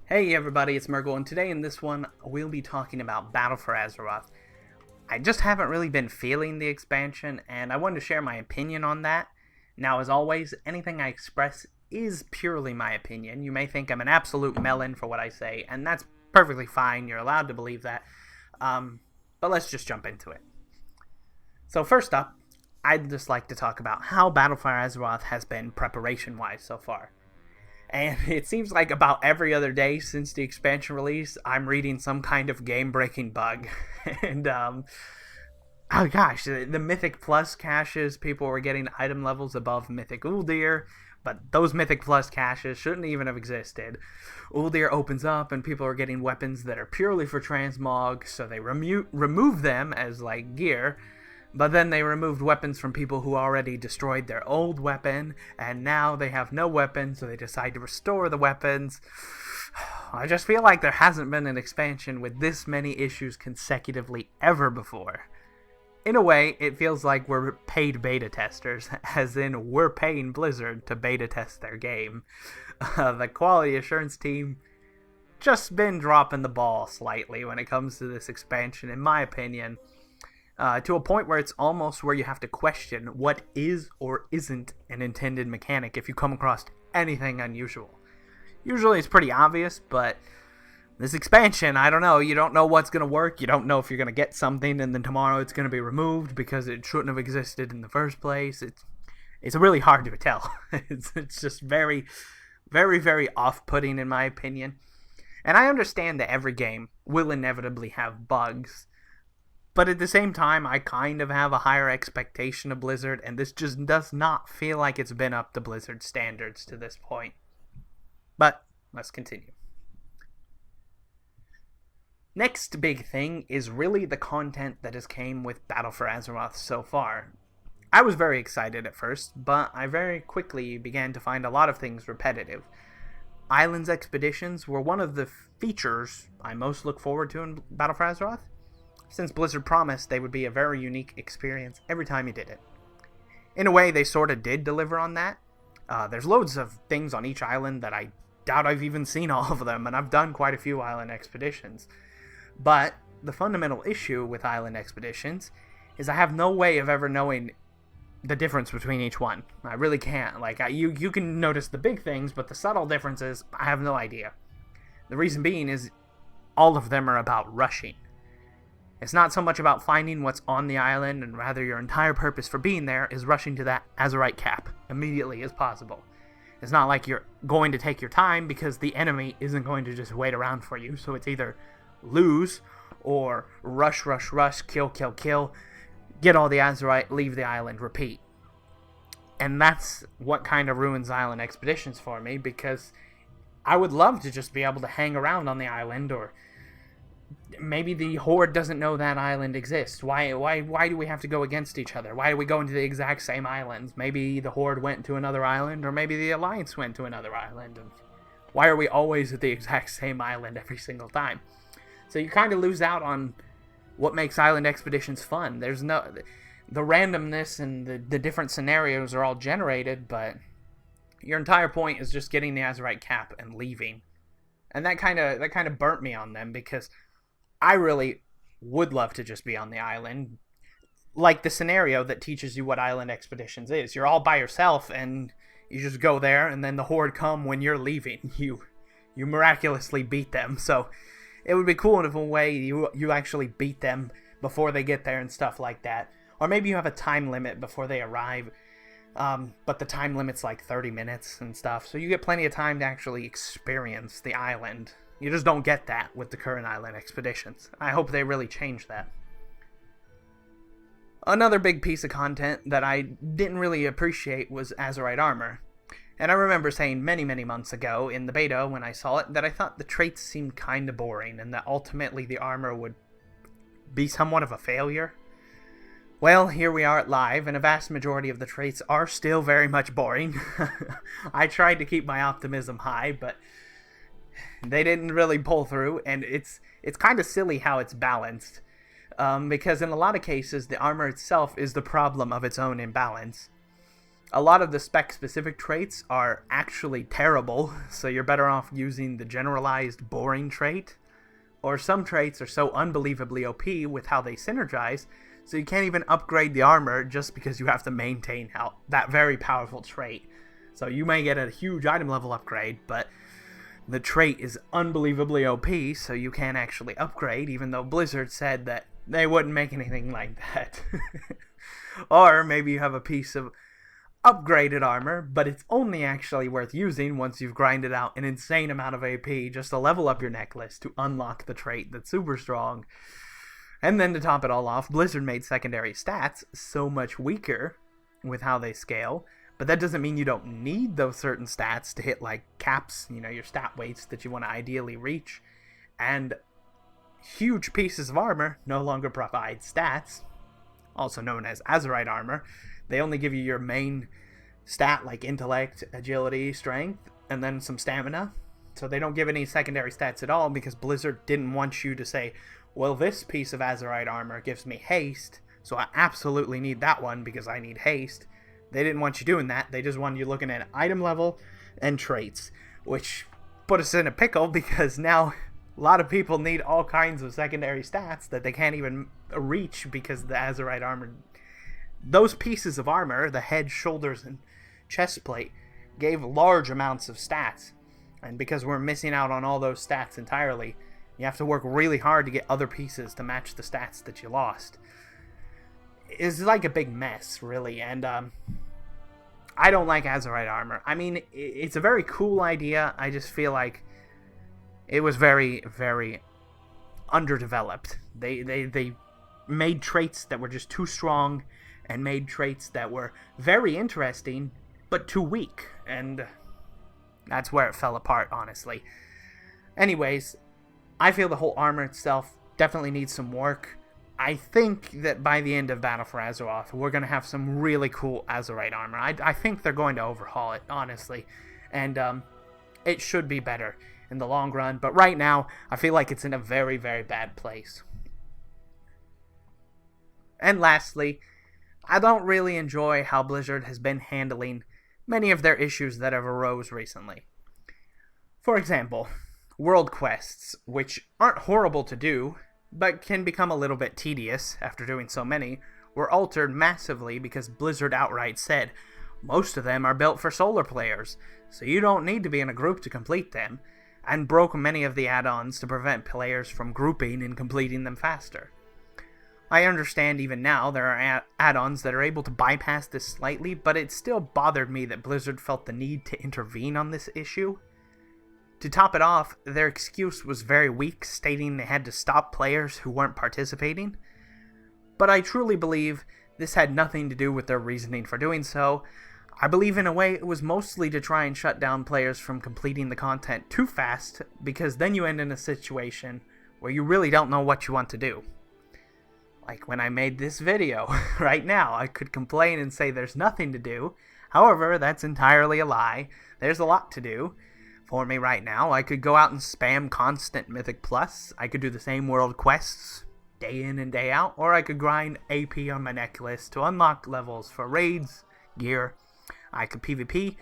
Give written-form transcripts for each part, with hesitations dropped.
Hey everybody, it's Murgle, and today in this one, we'll be talking about Battle for Azeroth. I just haven't really been feeling the expansion, and I wanted to share my opinion on that. Now, as always, anything I express is purely my opinion. You may think I'm an absolute melon for what I say, and that's perfectly fine. You're allowed to believe that. But let's just jump into it. So first up, I'd just like to talk about how Battle for Azeroth has been preparation-wise so far. And it seems like about every other day since the expansion release, I'm reading some kind of game-breaking bug. and, oh gosh, the Mythic Plus caches, people were getting item levels above Mythic Uldir, but those Mythic Plus caches shouldn't even have existed. Uldir opens up and people are getting weapons that are purely for transmog, so they remove them as, like, gear. But then they removed weapons from people who already destroyed their old weapon, and now they have no weapon, so they decide to restore the weapons. I just feel like there hasn't been an expansion with this many issues consecutively ever before. In a way, it feels like we're paid beta testers, as in we're paying Blizzard to beta test their game. The quality assurance team just been dropping the ball slightly when it comes to this expansion, in my opinion. To a point where it's almost where you have to question what is or isn't an intended mechanic if you come across anything unusual. Usually it's pretty obvious, but this expansion, I don't know. You don't know what's going to work. You don't know if you're going to get something and then tomorrow it's going to be removed because it shouldn't have existed in the first place. It's really hard to tell. It's just very, very, very off-putting in my opinion. And I understand that every game will inevitably have bugs. But at the same time, I kind of have a higher expectation of Blizzard, and this just does not feel like it's been up to Blizzard standards to this point. But let's continue. Next big thing is really the content that has came with Battle for Azeroth so far. I was very excited at first, but I very quickly began to find a lot of things repetitive. Islands expeditions were one of the features I most look forward to in Battle for Azeroth, since Blizzard promised they would be a very unique experience every time you did it. In a way, they sort of did deliver on that. There's loads of things on each island that I doubt I've even seen all of them, and I've done quite a few island expeditions. But the fundamental issue with island expeditions is I have no way of ever knowing the difference between each one. I really can't. You can notice the big things, but the subtle differences, I have no idea. The reason being is all of them are about rushing. It's not so much about finding what's on the island, and rather your entire purpose for being there is rushing to that Azerite cap immediately as possible. It's not like you're going to take your time because the enemy isn't going to just wait around for you, so it's either lose or rush, rush, rush, kill, kill, kill, get all the Azerite, leave the island, repeat. And that's what kind of ruins island expeditions for me, because I would love to just be able to hang around on the island, or maybe the Horde doesn't know that island exists. Why do we have to go against each other? Why do we go into the exact same islands? Maybe the Horde went to another island, or maybe the Alliance went to another island. And why are we always at the exact same island every single time? So you kind of lose out on what makes island expeditions fun. There's no... The randomness and the different scenarios are all generated, but your entire point is just getting the Azerite cap and leaving. And that kind of burnt me on them, because I really would love to just be on the island. Like the scenario that teaches you what island expeditions is. You're all by yourself and you just go there, and then the Horde come when you're leaving. You miraculously beat them. So it would be cool in a way you actually beat them before they get there and stuff like that. Or maybe you have a time limit before they arrive. But the time limit's like 30 minutes and stuff. So you get plenty of time to actually experience the island. You just don't get that with the current island expeditions. I hope they really change that. Another big piece of content that I didn't really appreciate was Azerite armor. And I remember saying many, many months ago in the beta when I saw it that I thought the traits seemed kinda boring and that ultimately the armor would be somewhat of a failure. Well, here we are at live, and a vast majority of the traits are still very much boring. I tried to keep my optimism high, but they didn't really pull through, and it's kind of silly how it's balanced. Because in a lot of cases, the armor itself is the problem of its own imbalance. A lot of the spec-specific traits are actually terrible, so you're better off using the generalized boring trait. Or some traits are so unbelievably OP with how they synergize, so you can't even upgrade the armor just because you have to maintain that very powerful trait. So you may get a huge item level upgrade, but the trait is unbelievably OP, so you can't actually upgrade, even though Blizzard said that they wouldn't make anything like that. Or maybe you have a piece of upgraded armor, but it's only actually worth using once you've grinded out an insane amount of AP just to level up your necklace to unlock the trait that's super strong. And then to top it all off, Blizzard made secondary stats so much weaker with how they scale, but that doesn't mean you don't need those certain stats to hit like caps, your stat weights that you want to ideally reach. And huge pieces of armor no longer provide stats, also known as Azerite armor. They only give you your main stat like intellect, agility, strength, and then some stamina. So they don't give any secondary stats at all because Blizzard didn't want you to say, well, this piece of Azerite armor gives me haste, so I absolutely need that one because I need haste. They didn't want you doing that. They just wanted you looking at item level and traits, which put us in a pickle because now a lot of people need all kinds of secondary stats that they can't even reach because the Azerite armor, those pieces of armor, the head, shoulders, and chest plate, gave large amounts of stats. And because we're missing out on all those stats entirely, you have to work really hard to get other pieces to match the stats that you lost. It's like a big mess, really, and I don't like Azerite armor. I mean, it's a very cool idea. I just feel like it was very, very underdeveloped. They made traits that were just too strong and made traits that were very interesting but too weak, and that's where it fell apart, honestly. Anyways, I feel the whole armor itself definitely needs some work. I think that by the end of Battle for Azeroth, we're going to have some really cool Azerite armor. I think they're going to overhaul it, honestly. And it should be better in the long run. But right now, I feel like it's in a very, very bad place. And lastly, I don't really enjoy how Blizzard has been handling many of their issues that have arose recently. For example, world quests, which aren't horrible to do, but can become a little bit tedious after doing so many, were altered massively because Blizzard outright said, most of them are built for solo players, so you don't need to be in a group to complete them, and broke many of the add-ons to prevent players from grouping and completing them faster. I understand even now there are add-ons that are able to bypass this slightly, but it still bothered me that Blizzard felt the need to intervene on this issue. To top it off, their excuse was very weak, stating they had to stop players who weren't participating. But I truly believe this had nothing to do with their reasoning for doing so. I believe in a way it was mostly to try and shut down players from completing the content too fast, because then you end in a situation where you really don't know what you want to do. Like when I made this video, right now, I could complain and say there's nothing to do. However, that's entirely a lie. There's a lot to do. For me right now, I could go out and spam constant Mythic Plus. I could do the same world quests day in and day out, or I could grind AP on my necklace to unlock levels for raids, gear. I could PvP.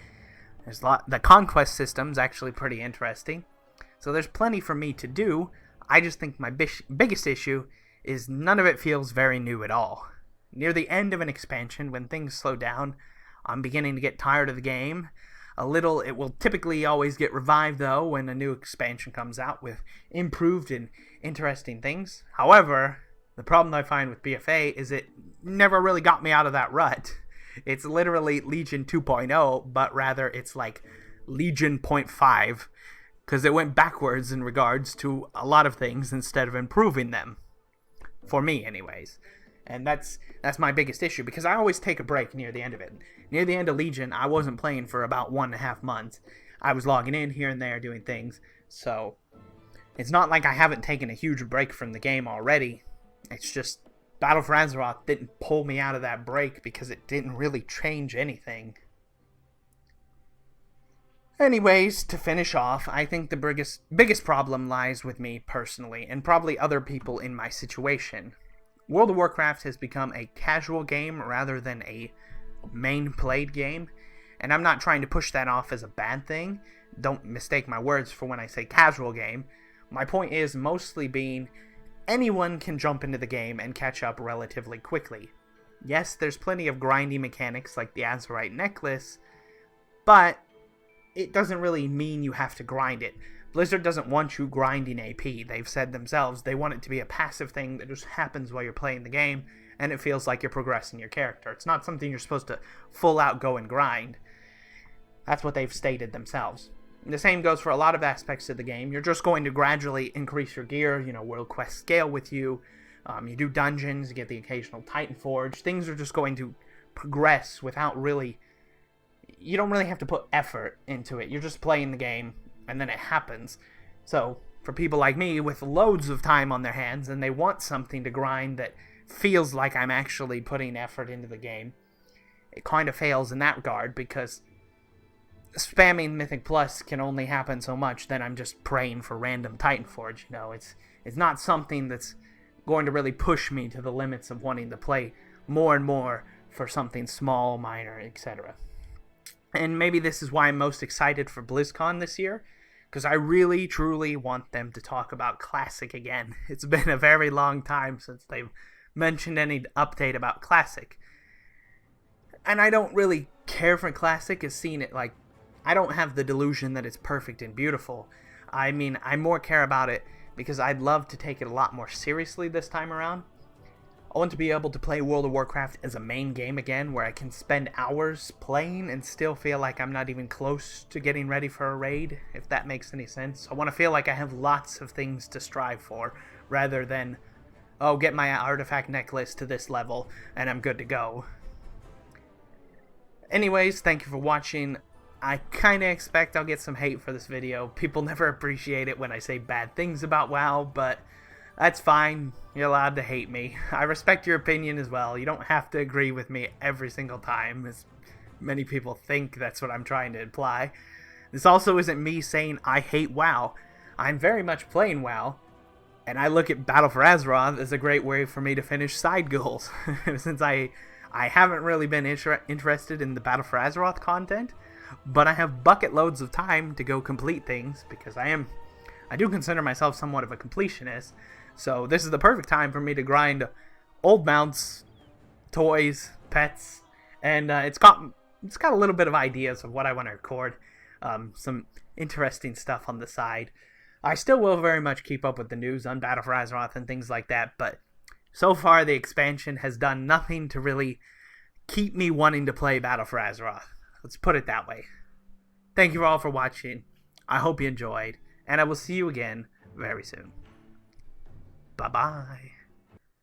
The conquest system's actually pretty interesting. So there's plenty for me to do. I just think my biggest issue is none of it feels very new at all. Near the end of an expansion, when things slow down, I'm beginning to get tired of the game. It will typically always get revived, though, when a new expansion comes out with improved and interesting things. However, the problem I find with BFA is it never really got me out of that rut. It's literally Legion 2.0, but rather it's like Legion 0.5, because it went backwards in regards to a lot of things instead of improving them. For me, anyways. And that's my biggest issue, because I always take a break near the end of it. Near the end of Legion, I wasn't playing for about 1.5 months. I was logging in here and there doing things, so it's not like I haven't taken a huge break from the game already. It's just Battle for Azeroth didn't pull me out of that break because it didn't really change anything. Anyways, to finish off, I think the biggest problem lies with me personally, and probably other people in my situation. World of Warcraft has become a casual game rather than a main played game, and I'm not trying to push that off as a bad thing. Don't mistake my words for when I say casual game. My point is mostly being anyone can jump into the game and catch up relatively quickly. Yes, there's plenty of grindy mechanics like the Azurite necklace, but it doesn't really mean you have to grind it. Blizzard doesn't want you grinding AP. They've said themselves they want it to be a passive thing that just happens while you're playing the game, and it feels like you're progressing your character. It's not something you're supposed to full out go and grind. That's what they've stated themselves. And the same goes for a lot of aspects of the game. You're just going to gradually increase your gear, world quests scale with you. You do dungeons, you get the occasional Titan Forge. Things are just going to progress without really... You don't really have to put effort into it. You're just playing the game, and then it happens. So, for people like me with loads of time on their hands, and they want something to grind that feels like I'm actually putting effort into the game, it kind of fails in that regard, because spamming Mythic Plus can only happen so much, then I'm just praying for random Titan Forge. It's not something that's going to really push me to the limits of wanting to play more and more for something small, minor, etc. And maybe this is why I'm most excited for BlizzCon this year, because I really, truly want them to talk about Classic again. It's been a very long time since they've mentioned any update about Classic. And I don't really care for Classic as seeing it like... I don't have the delusion that it's perfect and beautiful. I mean, I more care about it because I'd love to take it a lot more seriously this time around. I want to be able to play World of Warcraft as a main game again, where I can spend hours playing and still feel like I'm not even close to getting ready for a raid, if that makes any sense. I want to feel like I have lots of things to strive for, rather than, oh, get my artifact necklace to this level, and I'm good to go. Anyways, thank you for watching. I kinda expect I'll get some hate for this video. People never appreciate it when I say bad things about WoW, but that's fine. You're allowed to hate me. I respect your opinion as well. You don't have to agree with me every single time, as many people think that's what I'm trying to imply. This also isn't me saying I hate WoW. I'm very much playing WoW, and I look at Battle for Azeroth as a great way for me to finish side goals. Since I haven't really been interested in the Battle for Azeroth content, but I have bucket loads of time to go complete things, because I do consider myself somewhat of a completionist, so this is the perfect time for me to grind old mounts, toys, pets, and it's got a little bit of ideas of what I want to record, some interesting stuff on the side. I still will very much keep up with the news on Battle for Azeroth and things like that, but so far the expansion has done nothing to really keep me wanting to play Battle for Azeroth. Let's put it that way. Thank you all for watching. I hope you enjoyed, and I will see you again very soon. Bye-bye.